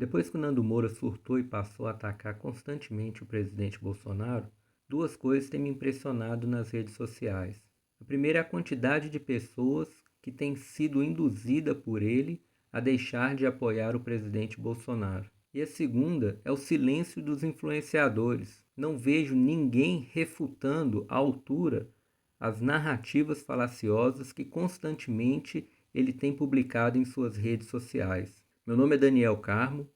Depois que o Nando Moura surtou e passou a atacar constantemente o presidente Bolsonaro, duas coisas têm me impressionado nas redes sociais. A primeira é a quantidade de pessoas que têm sido induzida por ele a deixar de apoiar o presidente Bolsonaro. E a segunda é o silêncio dos influenciadores. Não vejo ninguém refutando à altura as narrativas falaciosas que constantemente ele tem publicado em suas redes sociais. Meu nome é Daniel Carmo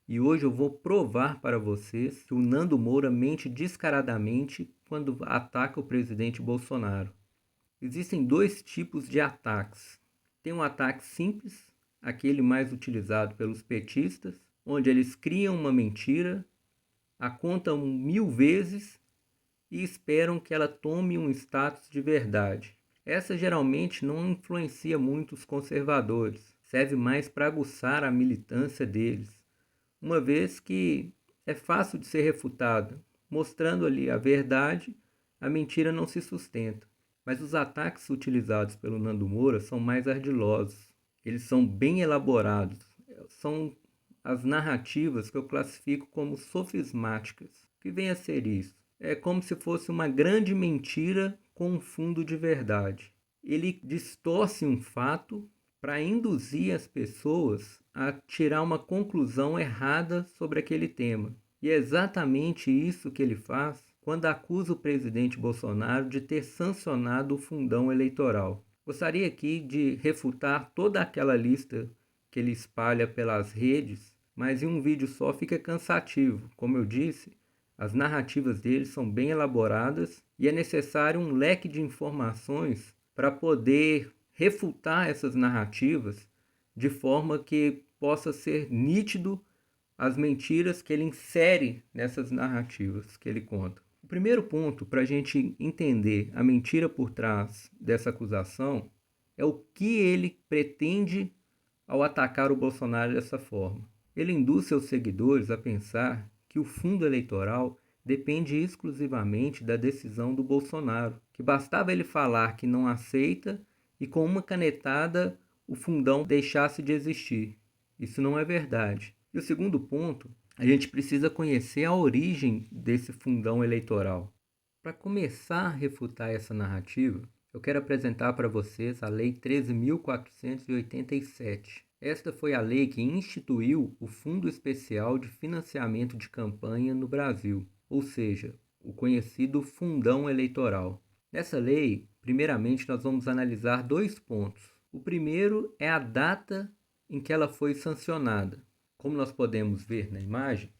e hoje eu vou provar para vocês que o Nando Moura mente descaradamente quando ataca o presidente Bolsonaro. Existem dois tipos de ataques. Tem um ataque simples, aquele mais utilizado pelos petistas, onde eles criam uma mentira, a contam 1000 vezes e esperam que ela tome um status de verdade. Essa geralmente não influencia muito os conservadores, serve mais para aguçar a militância deles, uma vez que é fácil de ser refutada, mostrando ali a verdade, a mentira não se sustenta. Mas os ataques utilizados pelo Nando Moura são mais ardilosos, eles são bem elaborados, são as narrativas que eu classifico como sofismáticas. O que vem a ser isso? É como se fosse uma grande mentira com um fundo de verdade. Ele distorce um fato para induzir as pessoas a tirar uma conclusão errada sobre aquele tema. E é exatamente isso que ele faz quando acusa o presidente Bolsonaro de ter sancionado o fundão eleitoral. Gostaria aqui de refutar toda aquela lista que ele espalha pelas redes, mas em um vídeo só fica cansativo. Como eu disse, as narrativas dele são bem elaboradas e é necessário um leque de informações para poder refutar essas narrativas de forma que possa ser nítido as mentiras que ele insere nessas narrativas que ele conta. O primeiro ponto para a gente entender a mentira por trás dessa acusação é o que ele pretende ao atacar o Bolsonaro dessa forma. Ele induz seus seguidores a pensar que o fundo eleitoral depende exclusivamente da decisão do Bolsonaro, que bastava ele falar que não aceita e com uma canetada o fundão deixasse de existir. Isso não é verdade. E o segundo ponto, a gente precisa conhecer a origem desse fundão eleitoral. Para começar a refutar essa narrativa, eu quero apresentar para vocês a Lei 13.487. Esta foi a lei que instituiu o Fundo Especial de Financiamento de Campanha no Brasil, ou seja, o conhecido Fundão Eleitoral. Nessa lei, primeiramente, nós vamos analisar dois pontos. O primeiro é a data em que ela foi sancionada. Como nós podemos ver na imagem,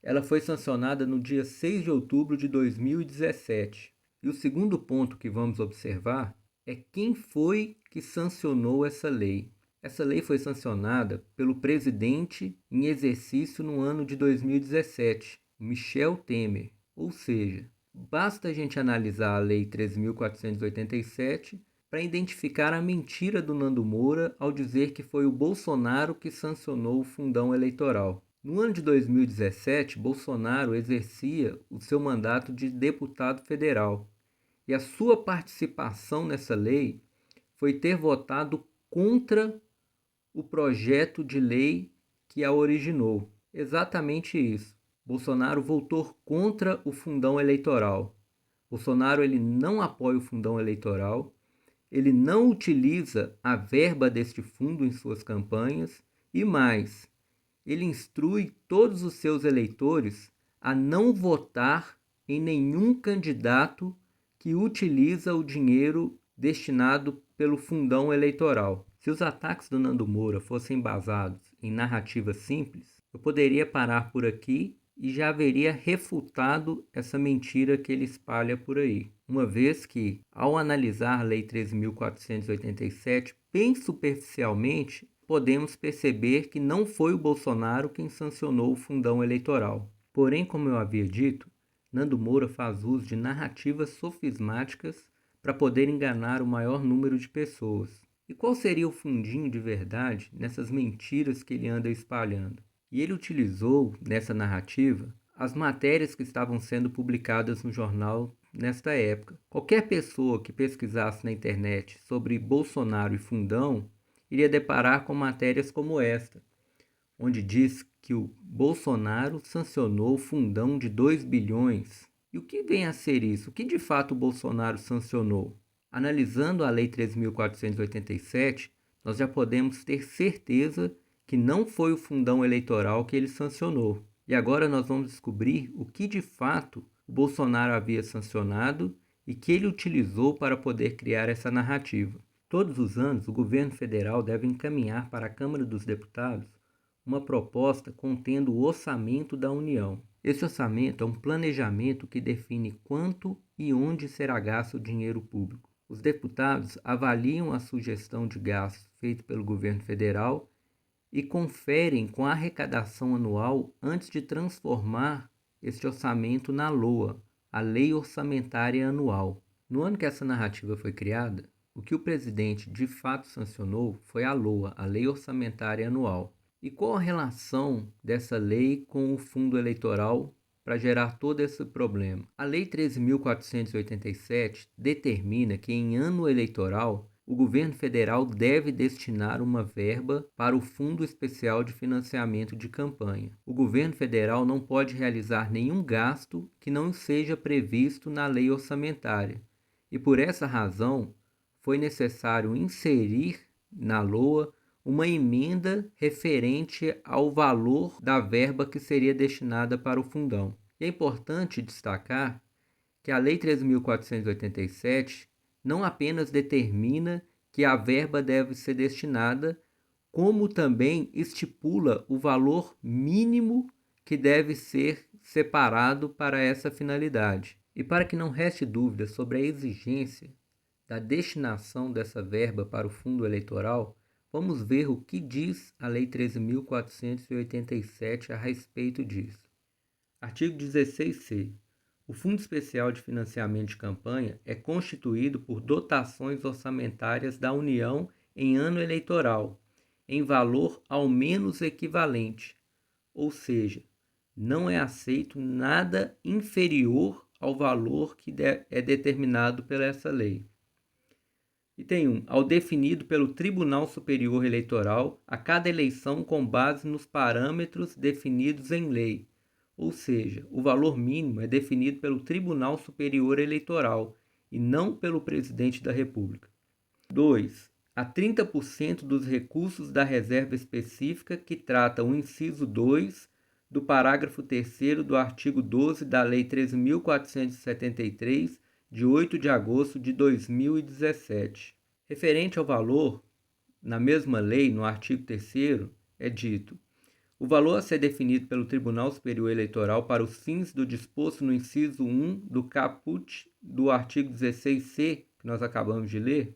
ela foi sancionada no dia 6 de outubro de 2017. E o segundo ponto que vamos observar é quem foi que sancionou essa lei. Essa lei foi sancionada pelo presidente em exercício no ano de 2017, Michel Temer. Ou seja, basta a gente analisar a Lei 13.487 para identificar a mentira do Nando Moura ao dizer que foi o Bolsonaro que sancionou o fundão eleitoral. No ano de 2017, Bolsonaro exercia o seu mandato de deputado federal e a sua participação nessa lei foi ter votado contra o projeto de lei que a originou. Exatamente isso. Bolsonaro votou contra o fundão eleitoral. Bolsonaro ele não apoia o fundão eleitoral, ele não utiliza a verba deste fundo em suas campanhas e mais, ele instrui todos os seus eleitores a não votar em nenhum candidato que utiliza o dinheiro destinado pelo fundão eleitoral. Se os ataques do Nando Moura fossem basados em narrativas simples, eu poderia parar por aqui e já haveria refutado essa mentira que ele espalha por aí. Uma vez que, ao analisar a Lei 13.487 bem superficialmente, podemos perceber que não foi o Bolsonaro quem sancionou o fundão eleitoral. Porém, como eu havia dito, Nando Moura faz uso de narrativas sofismáticas para poder enganar o maior número de pessoas. E qual seria o fundinho de verdade nessas mentiras que ele anda espalhando? E ele utilizou, nessa narrativa, as matérias que estavam sendo publicadas no jornal nesta época. Qualquer pessoa que pesquisasse na internet sobre Bolsonaro e fundão iria deparar com matérias como esta, onde diz que o Bolsonaro sancionou o fundão de 2 bilhões. E o que vem a ser isso? O que de fato o Bolsonaro sancionou? Analisando a Lei 3.487, nós já podemos ter certeza que não foi o fundão eleitoral que ele sancionou. E agora nós vamos descobrir o que de fato o Bolsonaro havia sancionado e que ele utilizou para poder criar essa narrativa. Todos os anos, o governo federal deve encaminhar para a Câmara dos Deputados uma proposta contendo o orçamento da União. Esse orçamento é um planejamento que define quanto e onde será gasto o dinheiro público. Os deputados avaliam a sugestão de gastos feita pelo governo federal e conferem com a arrecadação anual antes de transformar este orçamento na LOA, a Lei Orçamentária Anual. No ano que essa narrativa foi criada, o que o presidente de fato sancionou foi a LOA, a Lei Orçamentária Anual. E qual a relação dessa lei com o fundo eleitoral para gerar todo esse problema? A Lei 13.487 determina que em ano eleitoral o governo federal deve destinar uma verba para o Fundo Especial de Financiamento de Campanha. O governo federal não pode realizar nenhum gasto que não seja previsto na lei orçamentária. E por essa razão, foi necessário inserir na LOA uma emenda referente ao valor da verba que seria destinada para o fundão. E é importante destacar que a Lei 13.487 não apenas determina que a verba deve ser destinada, como também estipula o valor mínimo que deve ser separado para essa finalidade. E para que não reste dúvida sobre a exigência da destinação dessa verba para o fundo eleitoral, vamos ver o que diz a Lei 13.487 a respeito disso. Artigo 16c. O Fundo Especial de Financiamento de Campanha é constituído por dotações orçamentárias da União em ano eleitoral, em valor ao menos equivalente, ou seja, não é aceito nada inferior ao valor que é determinado pela essa lei. Item 1. Ao definido pelo Tribunal Superior Eleitoral a cada eleição com base nos parâmetros definidos em lei, ou seja, o valor mínimo é definido pelo Tribunal Superior Eleitoral e não pelo Presidente da República. 2. A 30% dos recursos da reserva específica que trata o inciso 2 do parágrafo 3º do artigo 12 da Lei 13.473, de 8 de agosto de 2017. Referente ao valor, na mesma lei, no artigo 3º, é dito: o valor a ser definido pelo Tribunal Superior Eleitoral para os fins do disposto no inciso 1 do caput do artigo 16c, que nós acabamos de ler,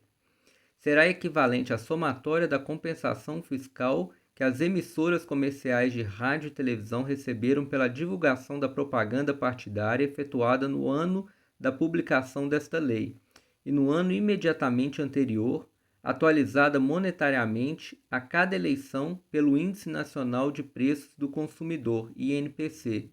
será equivalente à somatória da compensação fiscal que as emissoras comerciais de rádio e televisão receberam pela divulgação da propaganda partidária efetuada no ano da publicação desta lei e no ano imediatamente anterior, atualizada monetariamente a cada eleição pelo Índice Nacional de Preços do Consumidor, INPC,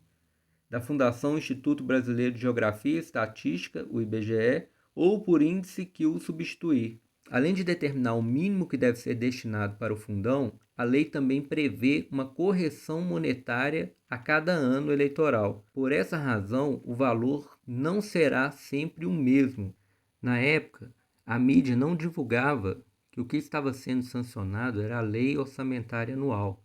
da Fundação Instituto Brasileiro de Geografia e Estatística, o IBGE, ou por índice que o substituir. Além de determinar o mínimo que deve ser destinado para o fundão, a lei também prevê uma correção monetária a cada ano eleitoral. Por essa razão, o valor não será sempre o mesmo. Na época, a mídia não divulgava que o que estava sendo sancionado era a Lei Orçamentária Anual.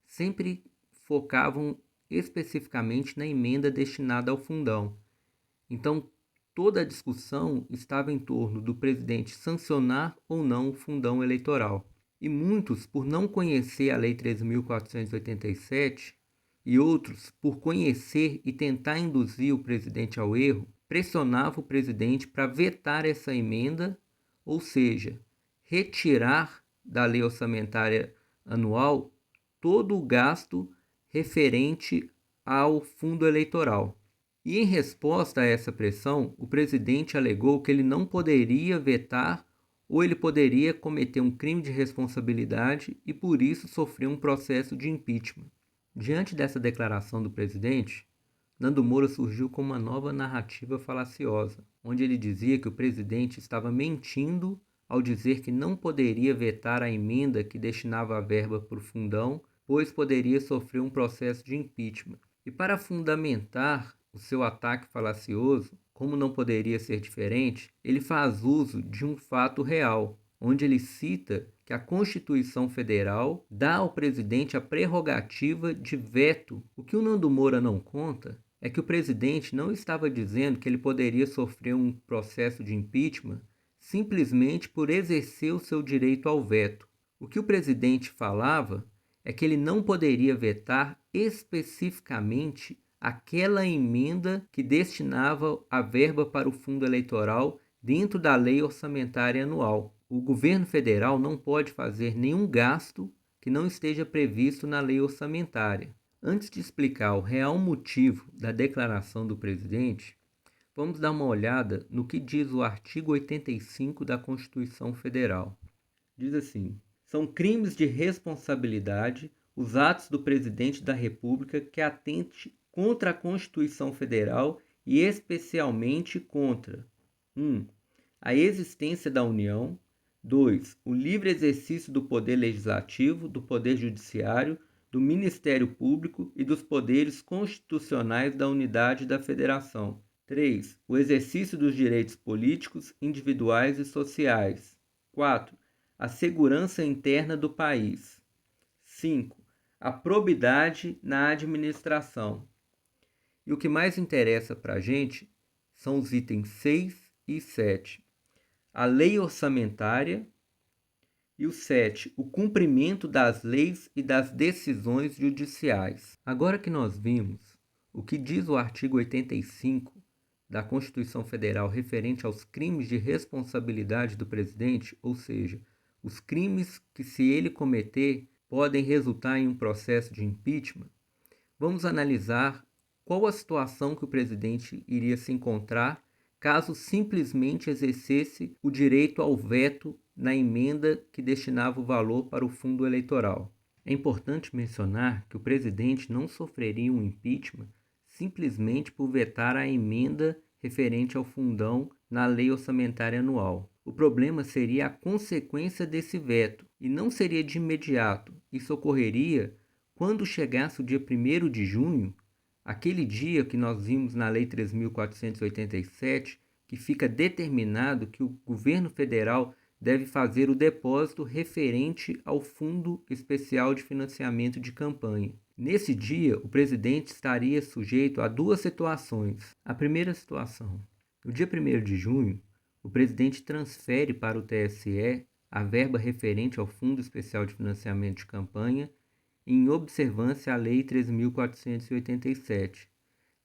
Sempre focavam especificamente na emenda destinada ao fundão. Então, toda a discussão estava em torno do presidente sancionar ou não o fundão eleitoral. E muitos, por não conhecer a Lei 13.487, e outros, por conhecer e tentar induzir o presidente ao erro, pressionavam o presidente para vetar essa emenda, ou seja, retirar da Lei Orçamentária Anual todo o gasto referente ao fundo eleitoral. E em resposta a essa pressão, o presidente alegou que ele não poderia vetar ou ele poderia cometer um crime de responsabilidade e por isso sofrer um processo de impeachment. Diante dessa declaração do presidente, Nando Moura surgiu com uma nova narrativa falaciosa, onde ele dizia que o presidente estava mentindo ao dizer que não poderia vetar a emenda que destinava a verba para o fundão pois poderia sofrer um processo de impeachment. E para fundamentar o seu ataque falacioso, como não poderia ser diferente, ele faz uso de um fato real, onde ele cita que a Constituição Federal dá ao presidente a prerrogativa de veto. O que o Nando Moura não conta é que o presidente não estava dizendo que ele poderia sofrer um processo de impeachment simplesmente por exercer o seu direito ao veto. O que o presidente falava é que ele não poderia vetar especificamente aquela emenda que destinava a verba para o fundo eleitoral dentro da lei orçamentária anual. O governo federal não pode fazer nenhum gasto que não esteja previsto na lei orçamentária. Antes de explicar o real motivo da declaração do presidente, vamos dar uma olhada no que diz o artigo 85 da Constituição Federal. Diz assim: são crimes de responsabilidade os atos do presidente da República que atente contra a Constituição Federal e especialmente contra 1. A existência da União. 2. O livre exercício do poder legislativo, do poder judiciário, do Ministério Público e dos poderes constitucionais da unidade da Federação. 3. O exercício dos direitos políticos, individuais e sociais. 4. A segurança interna do país. 5. A probidade na administração. E o que mais interessa para a gente são os itens 6 e 7. A lei orçamentária. E o 7. O cumprimento das leis e das decisões judiciais. Agora que nós vimos o que diz o artigo 85 da Constituição Federal referente aos crimes de responsabilidade do presidente, ou seja, os crimes que, se ele cometer, podem resultar em um processo de impeachment, vamos analisar qual a situação que o presidente iria se encontrar caso simplesmente exercesse o direito ao veto na emenda que destinava o valor para o fundo eleitoral. É importante mencionar que o presidente não sofreria um impeachment simplesmente por vetar a emenda referente ao fundão na lei orçamentária anual. O problema seria a consequência desse veto, e não seria de imediato. Isso ocorreria quando chegasse o dia 1º de junho, aquele dia que nós vimos na Lei 3.487, que fica determinado que o governo federal deve fazer o depósito referente ao Fundo Especial de Financiamento de Campanha. Nesse dia, o presidente estaria sujeito a duas situações. A primeira situação: no dia 1º de junho, o presidente transfere para o TSE a verba referente ao Fundo Especial de Financiamento de Campanha em observância à Lei 3.487,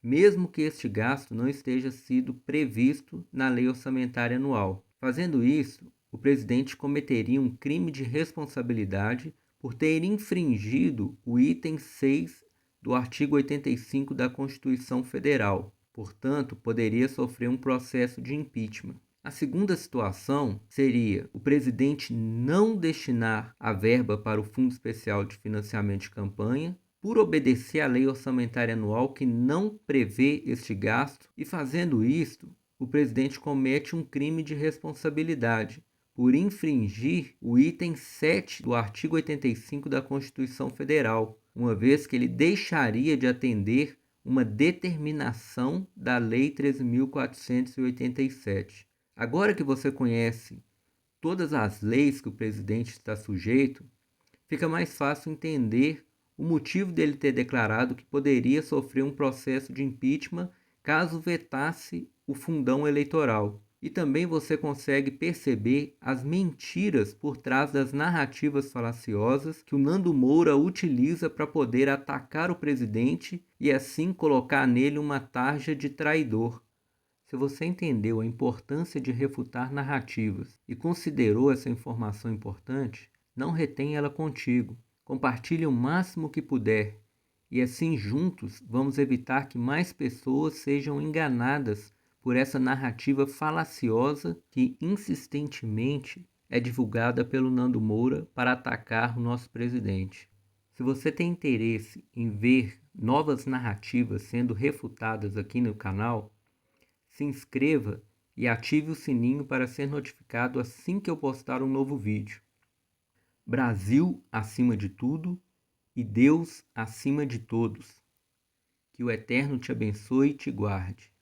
mesmo que este gasto não esteja sido previsto na Lei Orçamentária Anual. Fazendo isso, o presidente cometeria um crime de responsabilidade por ter infringido o item 6 do artigo 85 da Constituição Federal. Portanto, poderia sofrer um processo de impeachment. A segunda situação seria o presidente não destinar a verba para o Fundo Especial de Financiamento de Campanha por obedecer à Lei Orçamentária Anual que não prevê este gasto, e fazendo isto, o presidente comete um crime de responsabilidade por infringir o item 7 do artigo 85 da Constituição Federal, uma vez que ele deixaria de atender uma determinação da Lei 13.487. Agora que você conhece todas as leis que o presidente está sujeito, fica mais fácil entender o motivo dele ter declarado que poderia sofrer um processo de impeachment caso vetasse o fundão eleitoral. E também você consegue perceber as mentiras por trás das narrativas falaciosas que o Nando Moura utiliza para poder atacar o presidente e assim colocar nele uma tarja de traidor. Se você entendeu a importância de refutar narrativas e considerou essa informação importante, não retenha ela contigo. Compartilhe o máximo que puder e assim juntos vamos evitar que mais pessoas sejam enganadas por essa narrativa falaciosa que insistentemente é divulgada pelo Nando Moura para atacar o nosso presidente. Se você tem interesse em ver novas narrativas sendo refutadas aqui no canal, se inscreva e ative o sininho para ser notificado assim que eu postar um novo vídeo. Brasil acima de tudo e Deus acima de todos. Que o Eterno te abençoe e te guarde.